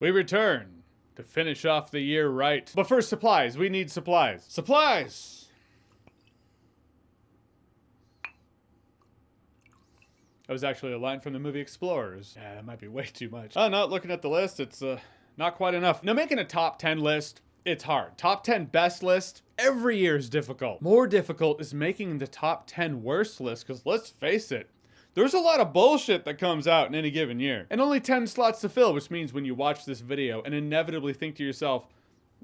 We return to finish off the year right. But first, supplies. We need supplies. Supplies! That was actually a line from the movie Explorers. Yeah, that might be way too much. Oh no, looking at the list, it's not quite enough. Now, making a top 10 list, it's hard. Top 10 best list, every year is difficult. More difficult is making the top 10 worst list, because let's face it, there's a lot of bullshit that comes out in any given year. And only 10 slots to fill, which means when you watch this video and inevitably think to yourself,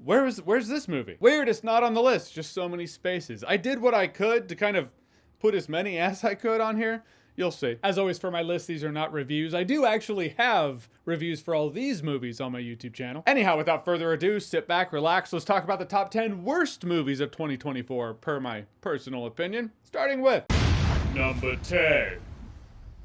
where's this movie? Weird, it's not on the list, just so many spaces. I did what I could to kind of put as many as I could on here. You'll see. As always, for my list, these are not reviews. I do actually have reviews for all these movies on my YouTube channel. Anyhow, without further ado, sit back, relax. Let's talk about the top 10 worst movies of 2024, per my personal opinion. Starting with number 10.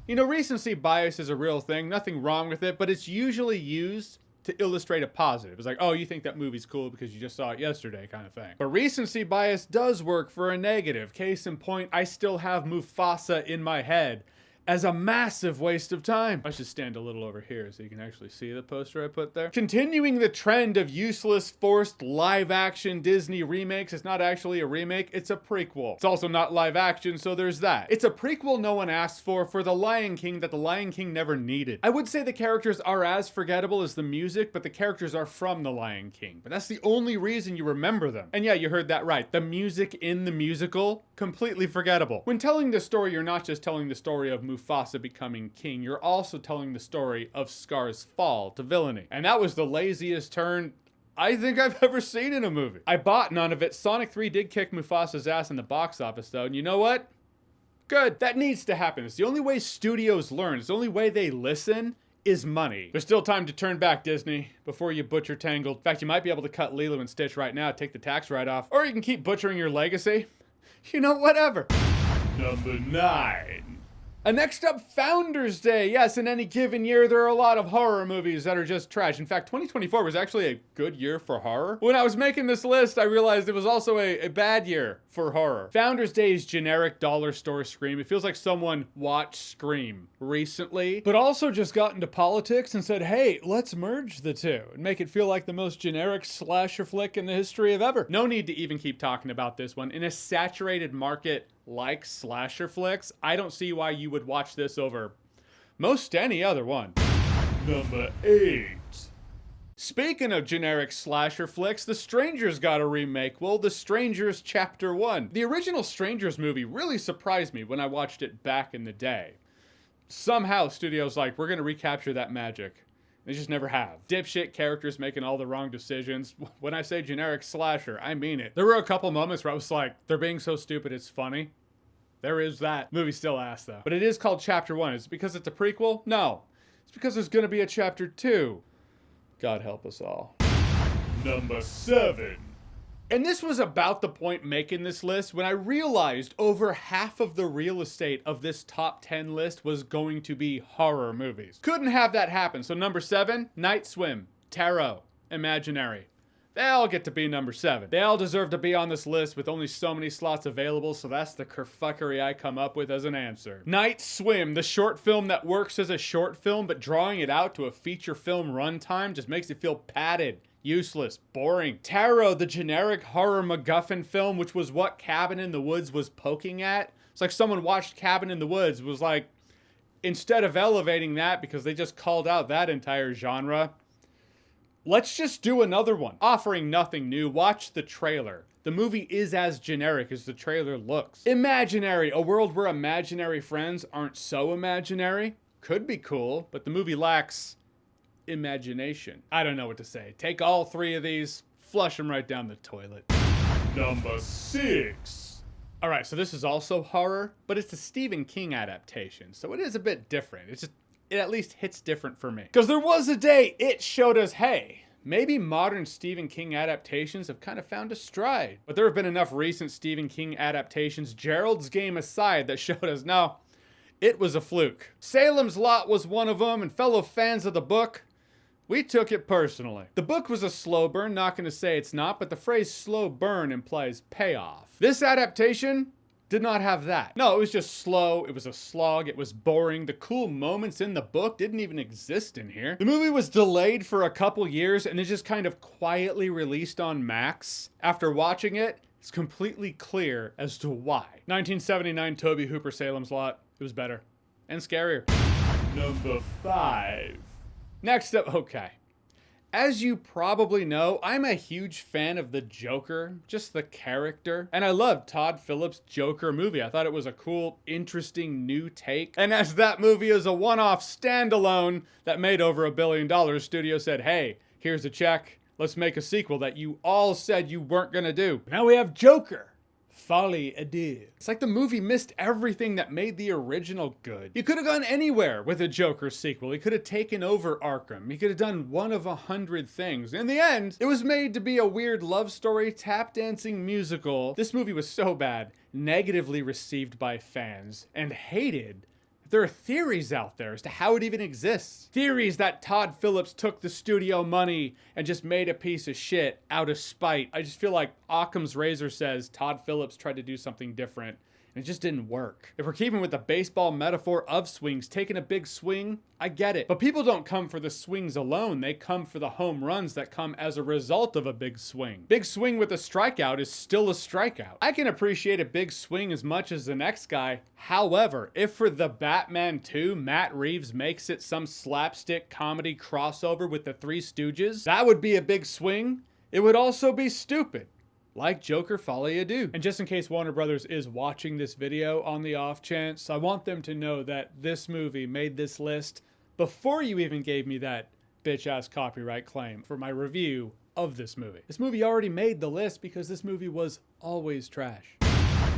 You know, recency bias is a real thing. Nothing wrong with it, but it's usually used to illustrate a positive. It's like, oh, you think that movie's cool because you just saw it yesterday kind of thing. But recency bias does work for a negative. Case in point, I still have Mufasa in my head as a massive waste of time. I should stand a little over here so you can actually see the poster I put there. Continuing the trend of useless, forced live-action Disney remakes. It's not actually a remake, it's a prequel. It's also not live action, so there's that. It's a prequel no one asked for The Lion King that The Lion King never needed. I would say the characters are as forgettable as the music, but the characters are from The Lion King. But that's the only reason you remember them. And yeah, you heard that right. The music in the musical, completely forgettable. When telling the story, you're not just telling the story of Mufasa becoming king, you're also telling the story of Scar's fall to villainy. And that was the laziest turn I think I've ever seen in a movie. I bought none of it. Sonic 3 did kick Mufasa's ass in the box office though, and you know what? Good. That needs to happen. It's the only way studios learn. It's the only way they listen is money. There's still time to turn back, Disney, before you butcher Tangled. In fact, you might be able to cut Lilo and Stitch right now, take the tax write-off, or you can keep butchering your legacy. You know, whatever. Number 9. Next up, Founders Day. Yes, in any given year, there are a lot of horror movies that are just trash. In fact, 2024 was actually a good year for horror. When I was making this list, I realized it was also a bad year for horror. Founders Day is generic dollar store Scream. It feels like someone watched Scream recently, but also just got into politics and said, hey, let's merge the two and make it feel like the most generic slasher flick in the history of ever. No need to even keep talking about this one. In a saturated market like slasher flicks, I don't see why you would watch this over most any other one. Number 8. Speaking of generic slasher flicks, The Strangers got a remake. Well, The Strangers Chapter 1. The original Strangers movie really surprised me when I watched it back in the day. Somehow, studios like, we're gonna recapture that magic. They just never have. Dipshit characters making all the wrong decisions. When I say generic slasher, I mean it. There were a couple moments where I was like, they're being so stupid it's funny. There is that. Movie's still ass though. But it is called Chapter 1. Is it because it's a prequel? No. It's because there's gonna be a Chapter 2. God help us all. Number 7. And this was about the point making this list when I realized over half of the real estate of this top 10 list was going to be horror movies. Couldn't have that happen. So number 7, Night Swim, Tarot, Imaginary. They all get to be number 7. They all deserve to be on this list with only so many slots available, so that's the kerfuckery I come up with as an answer. Night Swim, the short film that works as a short film, but drawing it out to a feature film runtime just makes it feel padded. Useless, boring. Tarot, the generic horror MacGuffin film, which was what Cabin in the Woods was poking at. It's like someone watched Cabin in the Woods, was like, instead of elevating that because they just called out that entire genre, let's just do another one. Offering nothing new, watch the trailer. The movie is as generic as the trailer looks. Imaginary, a world where imaginary friends aren't so imaginary. Could be cool, but the movie lacks imagination. I don't know what to say. Take all 3 of these, flush them right down the toilet. Number 6. All right, so this is also horror, but it's a Stephen King adaptation, so it is a bit different. It at least hits different for me. Because there was a day it showed us, hey, maybe modern Stephen King adaptations have kind of found a stride. But there have been enough recent Stephen King adaptations, Gerald's Game aside, that showed us, no, it was a fluke. Salem's Lot was one of them, and fellow fans of the book, we took it personally. The book was a slow burn, not gonna say it's not, but the phrase slow burn implies payoff. This adaptation, did not have that. No, it was just slow. It was a slog. It was boring. The cool moments in the book didn't even exist in here. The movie was delayed for a couple years and then just kind of quietly released on Max. After watching it, it's completely clear as to why. 1979 Tobe Hooper Salem's Lot. It was better and scarier. Number 5. Next up, okay. As you probably know, I'm a huge fan of the Joker, just the character. And I loved Todd Phillips' Joker movie. I thought it was a cool, interesting new take. And as that movie is a one-off standalone that made over $1 billion, studio said, hey, here's a check. Let's make a sequel that you all said you weren't gonna do. Now we have Joker. Folie à deux. It's like the movie missed everything that made the original good. You could have gone anywhere with a Joker sequel. He could have taken over Arkham. He could have done one of 100 things. In the end, it was made to be a weird love story, tap dancing musical. This movie was so bad, negatively received by fans, and hated. There are theories out there as to how it even exists. Theories that Todd Phillips took the studio money and just made a piece of shit out of spite. I just feel like Occam's razor says Todd Phillips tried to do something different and it just didn't work. If we're keeping with the baseball metaphor of swings, taking a big swing, I get it. But people don't come for the swings alone. They come for the home runs that come as a result of a big swing. Big swing with a strikeout is still a strikeout. I can appreciate a big swing as much as the next guy. However, if for the Batman 2, Matt Reeves makes it some slapstick comedy crossover with the Three Stooges, that would be a big swing. It would also be stupid. Like Joker Folie à Deux. And just in case Warner Brothers is watching this video on the off chance, I want them to know that this movie made this list before you even gave me that bitch-ass copyright claim for my review of this movie. This movie already made the list because this movie was always trash.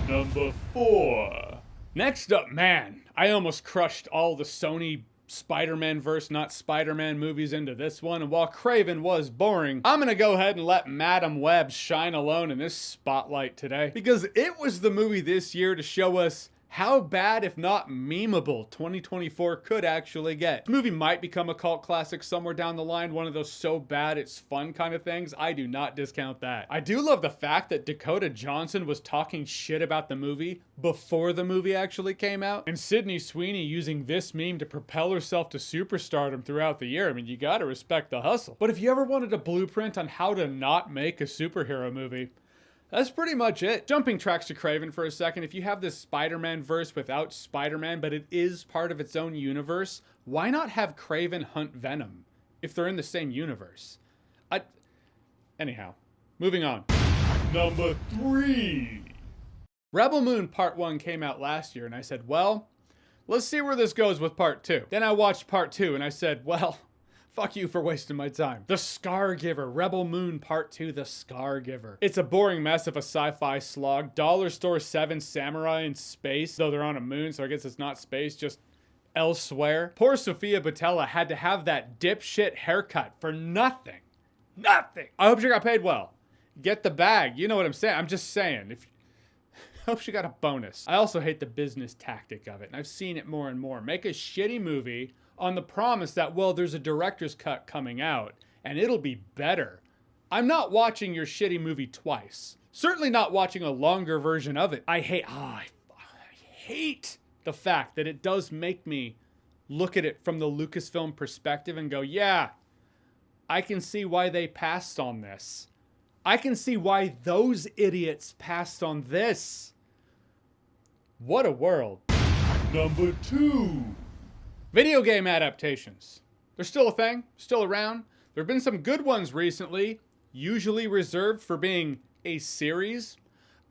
Number 4. Next up, man, I almost crushed all the Sony Spider-Man verse not Spider-Man movies into this one, and while Craven was boring, I'm gonna go ahead and let Madam Web shine alone in this spotlight today, because it was the movie this year to show us how bad, if not memeable, 2024 could actually get. The movie might become a cult classic somewhere down the line, one of those so bad it's fun kind of things. I do not discount that. I do love the fact that Dakota Johnson was talking shit about the movie before the movie actually came out, and Sydney Sweeney using this meme to propel herself to superstardom throughout the year. I mean, you gotta respect the hustle. But if you ever wanted a blueprint on how to not make a superhero movie, that's pretty much it. Jumping tracks to Craven for a second, if you have this Spider-Man verse without Spider-Man, but it is part of its own universe, why not have Craven hunt Venom if they're in the same universe? Anyhow, moving on. Number 3. Rebel Moon Part 1 came out last year, and I said, well, let's see where this goes with Part 2. Then I watched Part 2, and I said, well, fuck you for wasting my time. The Scar Giver, Rebel Moon Part 2, The Scar Giver. It's a boring mess of a sci-fi slog. Dollar Store 7 samurai in space, though they're on a moon, so I guess it's not space, just elsewhere. Poor Sofia Boutella had to have that dipshit haircut for nothing. Nothing. I hope she got paid well. Get the bag. You know what I'm saying. I'm just saying. I hope she got a bonus. I also hate the business tactic of it, and I've seen it more and more. Make a shitty movie on the promise that, well, there's a director's cut coming out and it'll be better. I'm not watching your shitty movie twice. Certainly not watching a longer version of it. I hate the fact that it does make me look at it from the Lucasfilm perspective and go, yeah, I can see why they passed on this. I can see why those idiots passed on this. What a world. Number 2. Video game adaptations. They're still a thing, still around. There have been some good ones recently, usually reserved for being a series.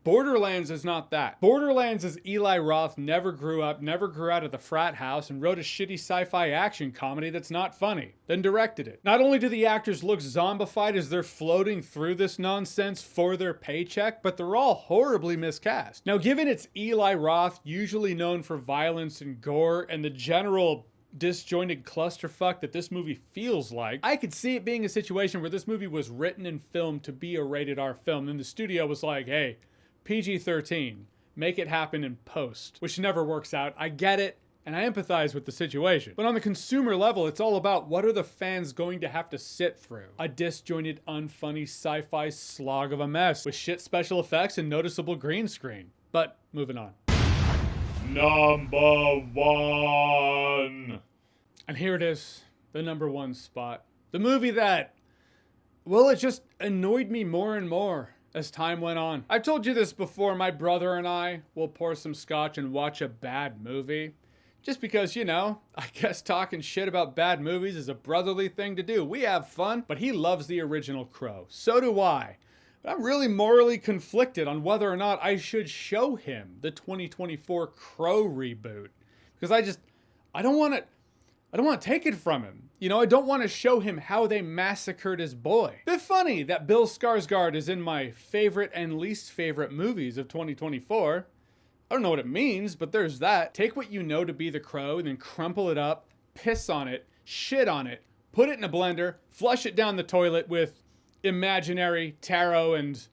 Borderlands is not that. Borderlands is Eli Roth never grew up, never grew out of the frat house, and wrote a shitty sci-fi action comedy that's not funny, then directed it. Not only do the actors look zombified as they're floating through this nonsense for their paycheck, but they're all horribly miscast. Now, given it's Eli Roth, usually known for violence and gore, and the general disjointed clusterfuck that this movie feels like, I could see it being a situation where this movie was written and filmed to be a rated R film, and the studio was like, hey, PG-13, make it happen in post, which never works out. I get it, and I empathize with the situation. But on the consumer level, it's all about what are the fans going to have to sit through? A disjointed, unfunny sci-fi slog of a mess with shit special effects and noticeable green screen. But moving on. Number 1. And here it is, the number 1 spot. The movie that, well, it just annoyed me more and more as time went on. I've told you this before, my brother and I will pour some scotch and watch a bad movie. Just because, you know, I guess talking shit about bad movies is a brotherly thing to do. We have fun, but he loves the original Crow. So do I. But I'm really morally conflicted on whether or not I should show him the 2024 Crow reboot. Because I don't want to take it from him. You know, I don't want to show him how they massacred his boy. Bit funny that Bill Skarsgård is in my favorite and least favorite movies of 2024. I don't know what it means, but there's that. Take what you know to be the Crow, and then crumple it up, piss on it, shit on it, put it in a blender, flush it down the toilet with imaginary taro and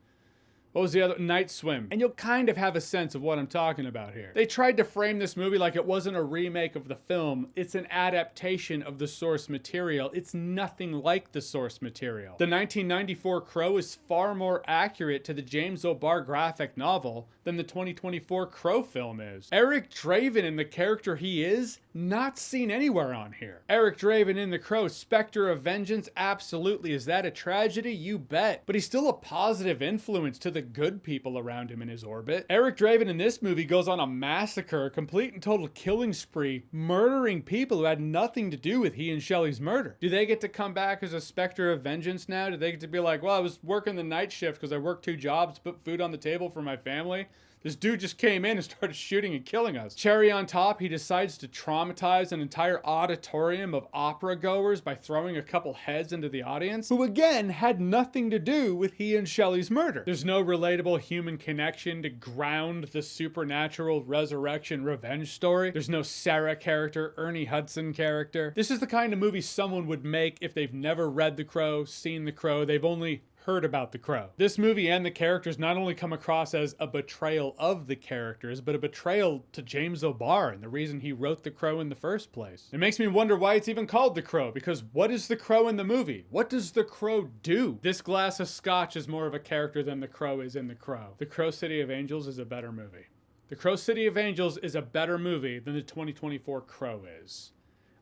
what was the other? Night Swim. And you'll kind of have a sense of what I'm talking about here. They tried to frame this movie like it wasn't a remake of the film. It's an adaptation of the source material. It's nothing like the source material. The 1994 Crow is far more accurate to the James O'Barr graphic novel than the 2024 Crow film is. Eric Draven in the character he is, not seen anywhere on here. Eric Draven in The Crow, Spectre of Vengeance, absolutely. Is that a tragedy? You bet. But he's still a positive influence to the good people around him in his orbit. Eric Draven in this movie goes on a massacre, complete and total killing spree, murdering people who had nothing to do with he and Shelley's murder. Do they get to come back as a Spectre of Vengeance now? Do they get to be like, well, I was working the night shift because I worked 2 jobs to put food on the table for my family? This dude just came in and started shooting and killing us. Cherry on top, he decides to traumatize an entire auditorium of opera goers by throwing a couple heads into the audience, who again had nothing to do with he and Shelley's murder. There's no relatable human connection to ground the supernatural resurrection revenge story. There's no Sarah character, Ernie Hudson character. This is the kind of movie someone would make if they've never read The Crow, seen The Crow, they've only heard about The Crow. This movie and the characters not only come across as a betrayal of the characters, but a betrayal to James O'Barr and the reason he wrote The Crow in the first place. It makes me wonder why it's even called The Crow, because what is The Crow in the movie? What does The Crow do? This glass of scotch is more of a character than The Crow is in The Crow. The Crow City of Angels is a better movie. The Crow City of Angels is a better movie than the 2024 Crow is.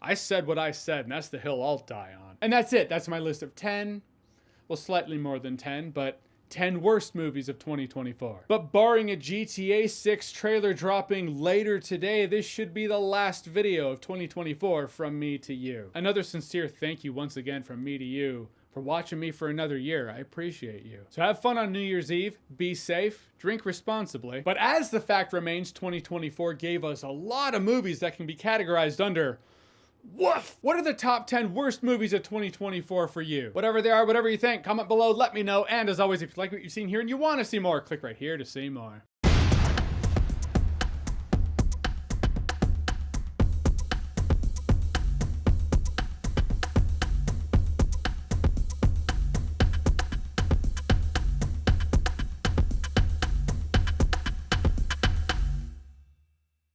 I said what I said, and that's the hill I'll die on. And that's it. That's my list of 10. Well, slightly more than 10, but 10 worst movies of 2024. But barring a GTA 6 trailer dropping later today, this should be the last video of 2024 from me to you. Another sincere thank you once again from me to you for watching me for another year. I appreciate you. So have fun on New Year's Eve, be safe, drink responsibly. But as the fact remains, 2024 gave us a lot of movies that can be categorized under woof! What are the top 10 worst movies of 2024 for you? Whatever they are, whatever you think, comment below, let me know. And as always, if you like what you've seen here and you want to see more, click right here to see more.